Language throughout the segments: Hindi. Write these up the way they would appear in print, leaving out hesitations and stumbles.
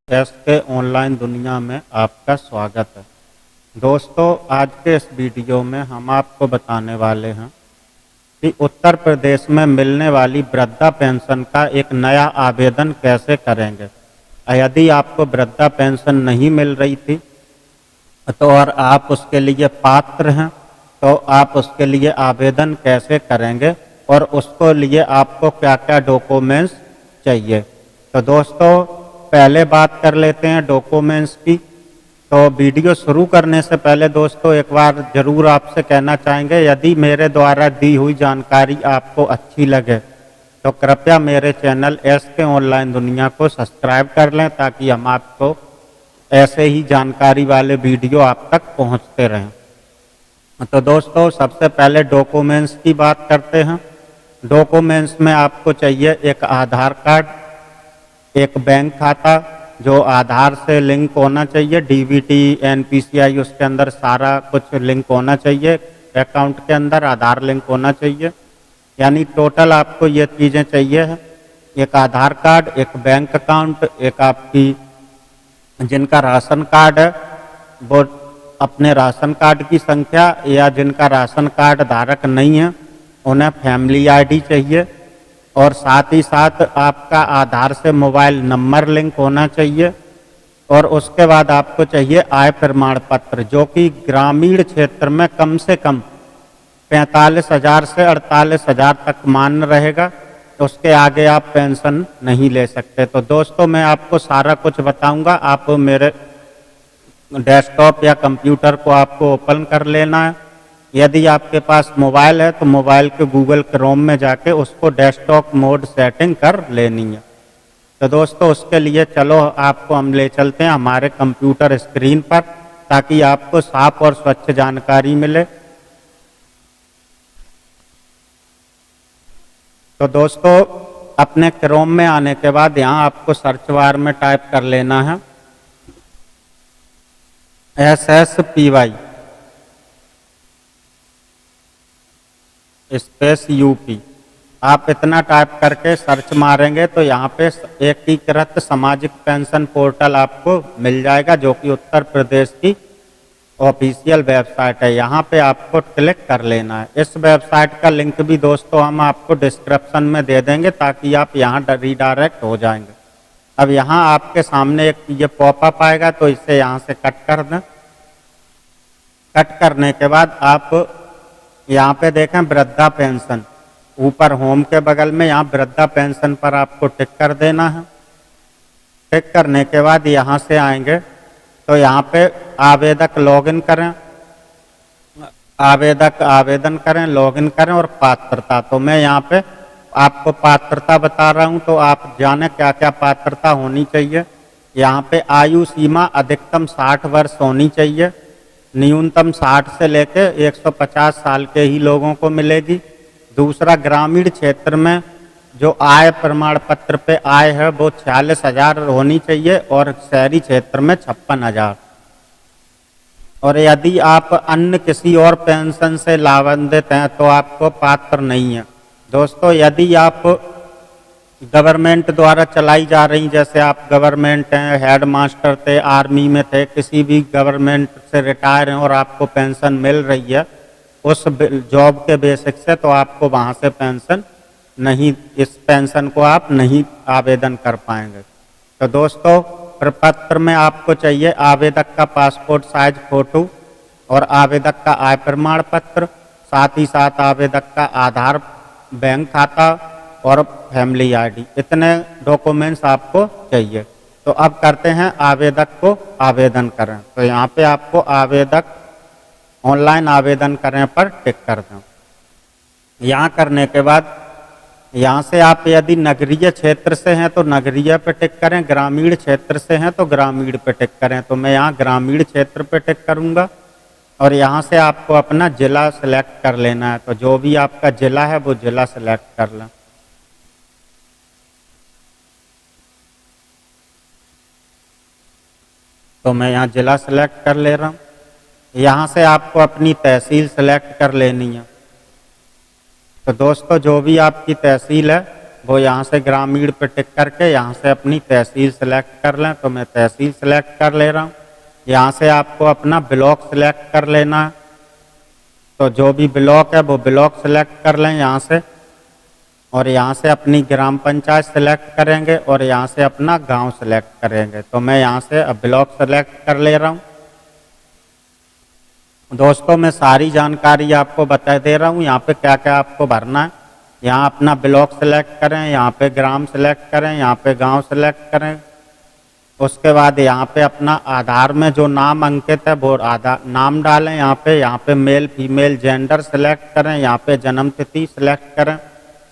एस के ऑनलाइन दुनिया में आपका स्वागत है। दोस्तों, आज के इस वीडियो में हम आपको बताने वाले हैं कि उत्तर प्रदेश में मिलने वाली वृद्धा पेंशन का एक नया आवेदन कैसे करेंगे। यदि आपको वृद्धा पेंशन नहीं मिल रही थी तो और आप उसके लिए पात्र हैं तो आप उसके लिए आवेदन कैसे करेंगे और उसको लिए आपको क्या क्या डॉक्यूमेंट्स चाहिए। तो दोस्तों, पहले बात कर लेते हैं डॉक्यूमेंट्स की। तो वीडियो शुरू करने से पहले दोस्तों एक बार ज़रूर आपसे कहना चाहेंगे, यदि मेरे द्वारा दी हुई जानकारी आपको अच्छी लगे तो कृपया मेरे चैनल एस के ऑनलाइन दुनिया को सब्सक्राइब कर लें ताकि हम आपको ऐसे ही जानकारी वाले वीडियो आप तक पहुंचते रहें। तो दोस्तों, सबसे पहले डॉक्यूमेंट्स की बात करते हैं। डॉक्यूमेंट्स में आपको चाहिए एक आधार कार्ड, एक बैंक खाता जो आधार से लिंक होना चाहिए, डीबीटी एनपीसीआई उसके अंदर सारा कुछ लिंक होना चाहिए, अकाउंट के अंदर आधार लिंक होना चाहिए। यानी टोटल आपको ये चीज़ें चाहिए है, एक आधार कार्ड, एक बैंक अकाउंट, एक आपकी जिनका राशन कार्ड है वो अपने राशन कार्ड की संख्या, या जिनका राशन कार्ड धारक नहीं है उन्हें फैमिली आईडी चाहिए, और साथ ही साथ आपका आधार से मोबाइल नंबर लिंक होना चाहिए। और उसके बाद आपको चाहिए आय प्रमाण पत्र जो कि ग्रामीण क्षेत्र में कम से कम 45,000 से 48,000 तक मान्य रहेगा। उसके आगे आप पेंशन नहीं ले सकते। तो दोस्तों, मैं आपको सारा कुछ बताऊंगा। आप मेरे डेस्कटॉप या कंप्यूटर को आपको ओपन कर लेना है। यदि आपके पास मोबाइल है तो मोबाइल के गूगल क्रोम में जाके उसको डेस्कटॉप मोड सेटिंग कर लेनी है। तो दोस्तों, उसके लिए चलो आपको हम ले चलते हैं हमारे कंप्यूटर स्क्रीन पर ताकि आपको साफ और स्वच्छ जानकारी मिले। तो दोस्तों, अपने क्रोम में आने के बाद यहाँ आपको सर्च बार में टाइप कर लेना है SSPY स्पेस यूपी। आप इतना टाइप करके सर्च मारेंगे तो यहाँ पे एकीकृत सामाजिक पेंशन पोर्टल आपको मिल जाएगा जो कि उत्तर प्रदेश की ऑफिशियल वेबसाइट है। यहाँ पे आपको क्लिक कर लेना है। इस वेबसाइट का लिंक भी दोस्तों हम आपको डिस्क्रिप्शन में दे देंगे ताकि आप यहाँ रीडायरेक्ट हो जाएंगे। अब यहाँ आपके सामने एक ये पॉपअप आएगा तो इसे यहाँ से कट कर दें। कट करने के बाद आप यहाँ पे देखें वृद्धा पेंशन, ऊपर होम के बगल में यहाँ वृद्धा पेंशन पर आपको टिक कर देना है। टिक करने के बाद यहाँ से आएंगे तो यहाँ पे आवेदक लॉगिन करें, आवेदन करें, लॉगिन करें और पात्रता। तो मैं यहाँ पे आपको पात्रता बता रहा हूँ तो आप जाने क्या क्या पात्रता होनी चाहिए। यहाँ पे आयु सीमा अधिकतम 60 वर्ष होनी चाहिए, न्यूनतम 60 से लेके 150 साल के ही लोगों को मिलेगी। दूसरा, ग्रामीण क्षेत्र में जो आय प्रमाण पत्र पे आय है वो 46,000 होनी चाहिए और शहरी क्षेत्र में 56,000। और यदि आप अन्य किसी और पेंशन से लाभान्वित हैं तो आपको पात्र नहीं है। दोस्तों, यदि आप गवर्नमेंट द्वारा चलाई जा रही, जैसे आप गवर्नमेंट हैं, हेड मास्टर थे, आर्मी में थे, किसी भी गवर्नमेंट से रिटायर हैं और आपको पेंशन मिल रही है उस जॉब के बेसिक से, तो आपको वहाँ से पेंशन नहीं, इस पेंशन को आप नहीं आवेदन कर पाएंगे। तो दोस्तों, प्रपत्र में आपको चाहिए आवेदक का पासपोर्ट साइज फोटो और आवेदक का आय प्रमाण पत्र, साथ ही साथ आवेदक का आधार, बैंक खाता और फैमिली आईडी। इतने डॉक्यूमेंट्स आपको चाहिए। तो अब करते हैं आवेदक को आवेदन करें। तो यहाँ पे आपको आवेदक ऑनलाइन आवेदन करें पर टिक कर दें। यहाँ करने के बाद यहाँ से आप यदि नगरीय क्षेत्र से हैं तो नगरीय पे टिक करें, ग्रामीण क्षेत्र से हैं तो ग्रामीण पे टिक करें। तो मैं यहाँ ग्रामीण क्षेत्र पे टिक करूँगा और यहाँ से आपको अपना जिला सेलेक्ट कर लेना है। तो जो भी आपका जिला है वो जिला सेलेक्ट कर लें। तो मैं यहाँ जिला सेलेक्ट कर ले रहा हूँ। यहाँ से आपको अपनी तहसील सेलेक्ट कर लेनी है। तो दोस्तों, जो भी आपकी तहसील है वो यहाँ से ग्रामीण पे टिक करके यहाँ से अपनी तहसील सेलेक्ट कर लें। तो मैं तहसील सेलेक्ट कर ले रहा हूँ। यहाँ से आपको अपना ब्लॉक सेलेक्ट कर लेना है। तो जो भी ब्लॉक है वो ब्लॉक सेलेक्ट कर लें यहाँ से, और यहाँ से अपनी ग्राम पंचायत सेलेक्ट करेंगे और यहाँ से अपना गांव सेलेक्ट करेंगे। तो मैं यहाँ से अब ब्लॉक सेलेक्ट कर ले रहा हूँ। दोस्तों मैं सारी जानकारी आपको बता दे रहा हूँ यहाँ पे क्या क्या आपको भरना है। यहाँ अपना ब्लॉक सेलेक्ट करें, यहाँ पे ग्राम सेलेक्ट करें, यहाँ पे गांव सेलेक्ट करें। उसके बाद यहाँ पे अपना आधार में जो नाम अंकित है वो आधार नाम डालें। यहाँ पे मेल फीमेल जेंडर सेलेक्ट करें, यहाँ पे जन्म तिथि सेलेक्ट करें,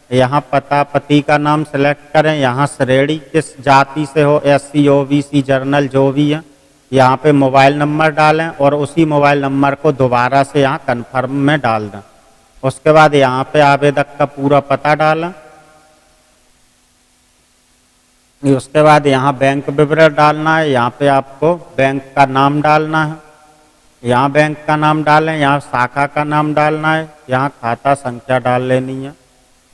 यहाँ पता पति का नाम सेलेक्ट करें, यहाँ श्रेणी किस जाति से हो, SC OBC जर्नल जो भी है। यहाँ पे मोबाइल नंबर डालें और उसी मोबाइल नंबर को दोबारा से यहाँ कन्फर्म में डाल दें। उसके बाद यहाँ पे आवेदक का पूरा पता डालें। उसके बाद यहाँ बैंक विवरण डालना है। यहाँ पे आपको बैंक का नाम डालना है, यहाँ बैंक का नाम डालें, यहाँ शाखा का नाम डालना है, यहाँ खाता संख्या डाल लेनी है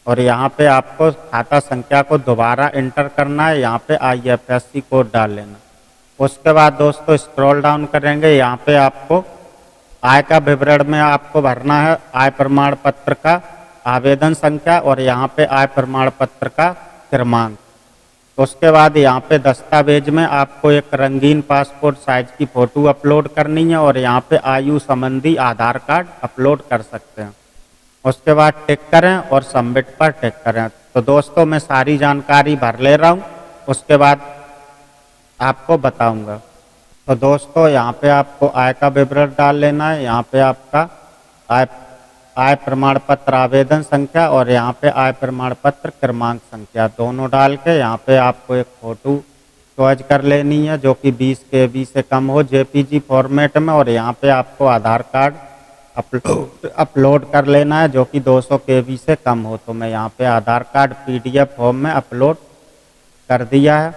और यहाँ पे आपको खाता संख्या को दोबारा एंटर करना है। यहाँ पे IFSC कोड डाल लेना। उसके बाद दोस्तों स्क्रॉल डाउन करेंगे, यहाँ पे आपको आय का विवरण में आपको भरना है आय प्रमाण पत्र का आवेदन संख्या और यहाँ पे आय प्रमाण पत्र का क्रमांक। उसके बाद यहाँ पे दस्तावेज में आपको एक रंगीन पासपोर्ट साइज की फ़ोटो अपलोड करनी है और यहाँ पे आयु संबंधी आधार कार्ड अपलोड कर सकते हैं। उसके बाद टिक करें और सबमिट पर टिक करें। तो दोस्तों मैं सारी जानकारी भर ले रहा हूँ, उसके बाद आपको बताऊंगा। तो दोस्तों यहाँ पे आपको आय का विवरण डाल लेना है, यहाँ पे आपका आय प्रमाण पत्र आवेदन संख्या और यहाँ पे आय प्रमाण पत्र क्रमांक संख्या दोनों डाल के यहाँ पे आपको एक फ़ोटो चॉइस कर लेनी है जो कि 20 KB से कम हो JPG फॉर्मेट में, और यहाँ पे आपको आधार कार्ड अपलोड कर लेना है जो कि 200 KB से कम हो। तो मैं यहाँ पे आधार कार्ड PDF फॉर्म में अपलोड कर दिया है।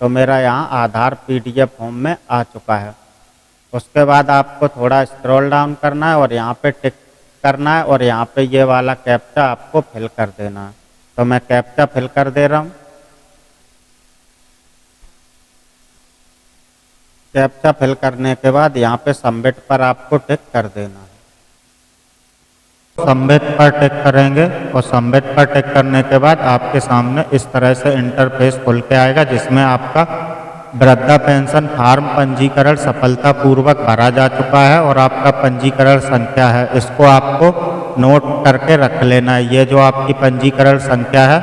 तो मेरा यहाँ आधार PDF फॉर्म में आ चुका है। उसके बाद आपको थोड़ा स्क्रॉल डाउन करना है और यहाँ पे टिक करना है और यहाँ पे ये वाला कैप्चा आपको फिल कर देना है। तो मैं कैप्चा फिल कर दे रहा हूँ। कैप्चा फिल करने के बाद यहाँ पे सबमिट पर आपको टिक कर देना है। सबमिट पर टिक करेंगे और सबमिट पर टिक करने के बाद आपके सामने इस तरह से इंटरफेस खुल के आएगा जिसमें आपका वृद्धा पेंशन फार्म पंजीकरण सफलतापूर्वक भरा जा चुका है और आपका पंजीकरण संख्या है, इसको आपको नोट करके रख लेना है। ये जो आपकी पंजीकरण संख्या है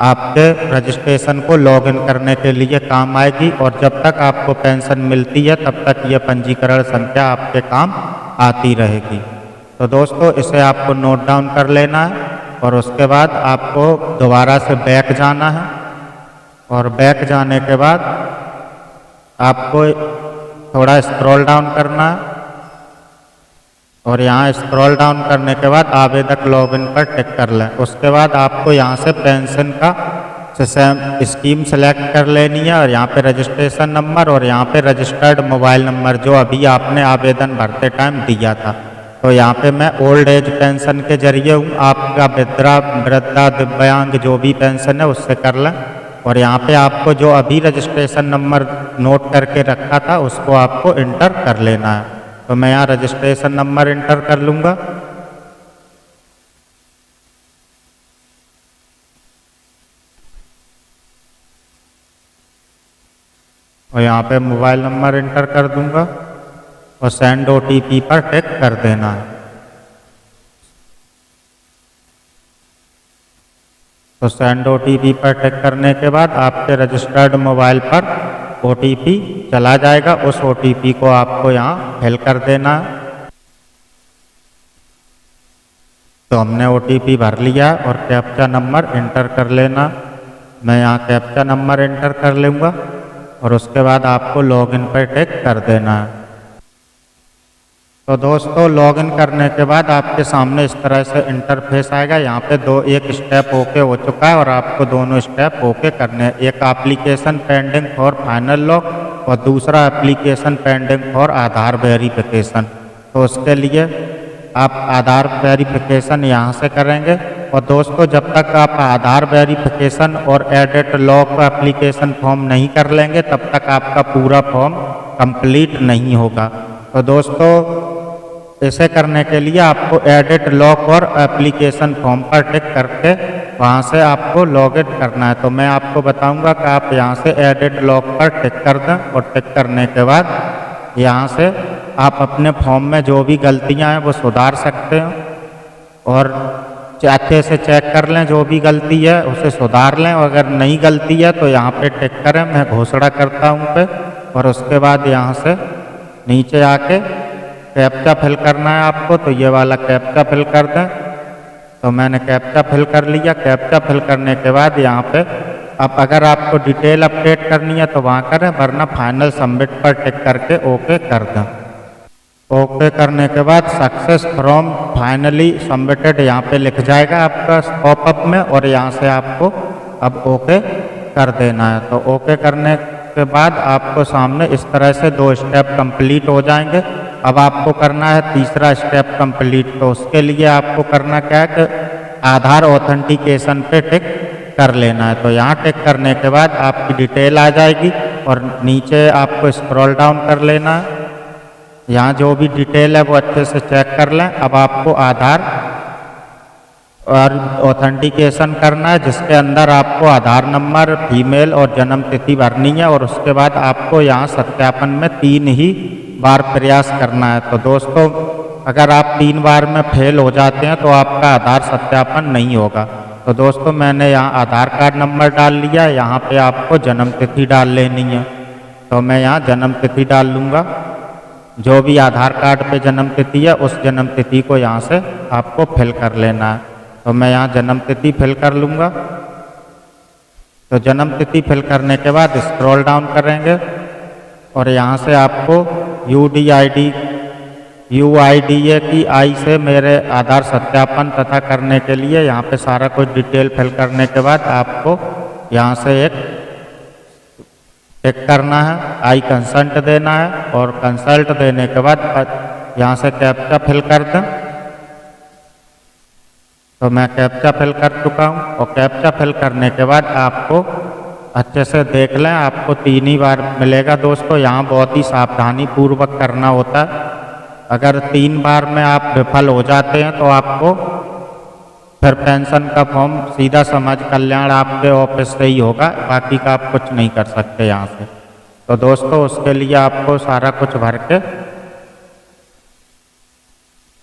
आपके रजिस्ट्रेशन को लॉगिन करने के लिए काम आएगी और जब तक आपको पेंशन मिलती है तब तक ये पंजीकरण संख्या आपके काम आती रहेगी। तो दोस्तों इसे आपको नोट डाउन कर लेना है और उसके बाद आपको दोबारा से बैक जाना है और बैक जाने के बाद आपको थोड़ा स्क्रॉल डाउन करना है और यहाँ स्क्रॉल डाउन करने के बाद आवेदक लॉगिन पर टिक कर लें। उसके बाद आपको यहाँ से पेंशन का स्कीम सेलेक्ट कर लेनी है और यहाँ पे रजिस्ट्रेशन नंबर और यहाँ पे रजिस्टर्ड मोबाइल नंबर जो अभी आपने आवेदन भरते टाइम दिया था। तो यहाँ पे मैं ओल्ड एज पेंशन के जरिए हूँ, आपका वृद्धा दिव्यांग जो भी पेंशन है उससे कर लें और यहाँ पे आपको जो अभी रजिस्ट्रेशन नंबर नोट करके रखा था उसको आपको इंटर कर लेना है। तो मैं यहाँ रजिस्ट्रेशन नंबर इंटर कर लूँगा और यहाँ पे मोबाइल नंबर इंटर कर दूँगा और सेंड OTP पर टिक कर देना है। तो सेंड OTP पर टिक करने के बाद आपके रजिस्टर्ड मोबाइल पर OTP चला जाएगा, उस OTP को आपको यहाँ फिल कर देना है। तो हमने OTP भर लिया और कैप्चा नंबर इंटर कर लेना। मैं यहाँ कैप्चा नंबर इंटर कर लूँगा और उसके बाद आपको लॉगिन पर टिक कर देना है। तो दोस्तों लॉगिन करने के बाद आपके सामने इस तरह से इंटरफेस आएगा। यहाँ पे एक स्टेप ओके हो चुका है और आपको दोनों स्टेप ओके करने हैं। एक application pending for final lock और दूसरा application pending for Aadhaar verification. तो उसके लिए आप आधार वेरिफिकेशन यहाँ से करेंगे और दोस्तों जब तक आप आधार वेरिफिकेशन और एडिट लॉक एप्लीकेशन फॉर्म नहीं कर लेंगे तब तक आपका पूरा फॉर्म कंप्लीट नहीं होगा। तो दोस्तों इसे करने के लिए आपको एडिट लॉक और एप्लीकेशन फॉर्म पर टिक करके वहाँ से आपको लॉगिन करना है। तो मैं आपको बताऊंगा कि आप यहाँ से एडिट लॉक पर टिक कर दें और टिक करने के बाद यहाँ से आप अपने फॉर्म में जो भी गलतियाँ हैं वो सुधार सकते हैं और अच्छे से चेक कर लें, जो भी गलती है उसे सुधार लें। और अगर नहीं गलती है तो यहाँ पे टिक करें, मैं घोषणा करता हूँ पे। और उसके बाद यहाँ से नीचे आके कैप्चा फिल करना है आपको, तो ये वाला कैप्चा फिल कर दें। तो मैंने कैप्चा फिल कर लिया। कैप्चा फिल करने के बाद यहाँ पे अब अगर आपको डिटेल अपडेट करनी है तो वहाँ करें, वरना फाइनल सबमिट पर टिक करके ओके कर दें। ओके करने के बाद सक्सेस फ्रॉम फाइनली सबमिटेड यहाँ पे लिख जाएगा आपका पॉपअप में, और यहाँ से आपको अब ओके कर देना है। तो ओके करने के बाद आपको सामने इस तरह से 2 स्टेप कंप्लीट हो जाएंगे। अब आपको करना है तीसरा स्टेप कंप्लीट। तो उसके लिए आपको करना क्या है कि आधार ऑथेंटिकेशन पे टिक कर लेना है। तो यहाँ टिक करने के बाद आपकी डिटेल आ जाएगी और नीचे आपको स्क्रॉल डाउन कर लेना है। यहाँ जो भी डिटेल है वो अच्छे से चेक कर लें। अब आपको आधार और ऑथेंटिकेशन करना है, जिसके अंदर आपको आधार नंबर, फीमेल और जन्म तिथि भरनी है। और उसके बाद आपको यहाँ सत्यापन में 3 ही बार प्रयास करना है। तो दोस्तों अगर आप 3 बार में फेल हो जाते हैं तो आपका आधार सत्यापन नहीं होगा। तो दोस्तों मैंने यहाँ आधार कार्ड नंबर डाल लिया, यहाँ पे आपको जन्म तिथि डाल लेनी है। तो मैं यहाँ जन्म तिथि डाल लूँगा। जो भी आधार कार्ड पे जन्म तिथि है उस जन्म तिथि को यहाँ से आपको फिल कर लेना है। तो मैं यहाँ जन्म तिथि फिल कर लूँगा। तो जन्म तिथि फिल करने के बाद स्क्रॉल डाउन करेंगे और यहाँ से आपको UIDA की आई से मेरे आधार सत्यापन तथा करने के लिए यहाँ पे सारा कुछ डिटेल फिल करने के बाद आपको यहाँ से एक टिक करना है, आई कंसल्ट देना है। और कंसल्ट देने के बाद यहाँ से कैप्चा फिल कर दें। तो मैं कैप्चा फिल कर चुका हूँ। और कैप्चा फिल करने के बाद आपको अच्छे से देख लें, आपको 3 ही बार मिलेगा। दोस्तों यहाँ बहुत ही सावधानी पूर्वक करना होता है। अगर 3 बार में आप विफल हो जाते हैं तो आपको फिर पेंशन का फॉर्म सीधा समाज कल्याण आपके ऑफिस से ही होगा, बाकी का आप कुछ नहीं कर सकते यहाँ से। तो दोस्तों उसके लिए आपको सारा कुछ भर के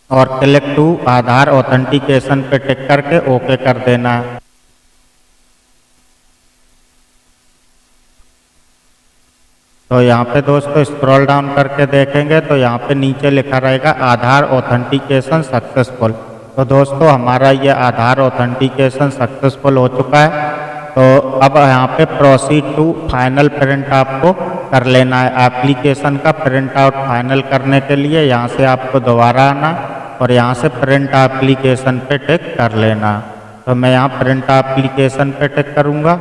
और क्लिक टू आधार ऑथेंटिकेशन पे टिक करके ओके कर देना है। तो यहाँ पे दोस्तों स्क्रॉल डाउन करके देखेंगे तो यहाँ पे नीचे लिखा रहेगा आधार ऑथेंटिकेशन सक्सेसफुल। तो दोस्तों हमारा ये आधार ऑथेंटिकेशन सक्सेसफुल हो चुका है। तो अब यहाँ पे प्रोसीड टू फाइनल प्रिंट आपको कर लेना है। एप्लीकेशन का प्रिंट आउट फाइनल करने के लिए यहाँ से आपको दोबारा आना और यहाँ से प्रिंट एप्लीकेशन पे टिक कर लेना। तो मैं यहाँ प्रिंट एप्लीकेशन पे टिक करूँगा।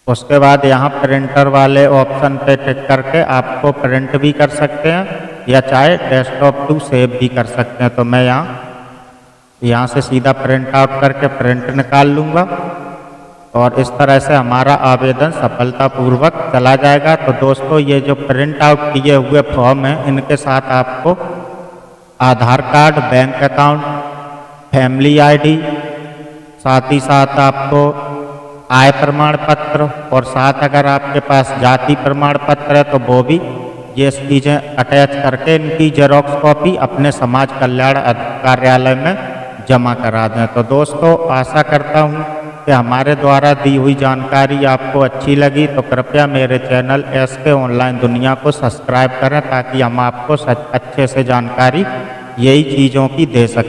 उसके बाद यहाँ प्रिंटर वाले ऑप्शन पे टिक करके आपको प्रिंट भी कर सकते हैं या चाहे डेस्कटॉप टू सेव भी कर सकते हैं। तो मैं यहाँ से सीधा प्रिंट आउट करके प्रिंट निकाल लूँगा और इस तरह से हमारा आवेदन सफलतापूर्वक चला जाएगा। तो दोस्तों ये जो प्रिंट आउट किए हुए फॉर्म हैं इनके साथ आपको Aadhaar card, bank account, family ID, साथ ही साथ आपको आय प्रमाण पत्र और साथ अगर आपके पास जाति प्रमाण पत्र है तो वो भी ये चीज़ें अटैच करके इनकी जेरॉक्स कॉपी अपने समाज कल्याण कार्यालय में जमा करा दें। तो दोस्तों आशा करता हूँ कि हमारे द्वारा दी हुई जानकारी आपको अच्छी लगी। तो कृपया मेरे चैनल SK ऑनलाइन दुनिया को सब्सक्राइब करें ताकि हम आपको अच्छे से जानकारी यही चीज़ों की दे सकें।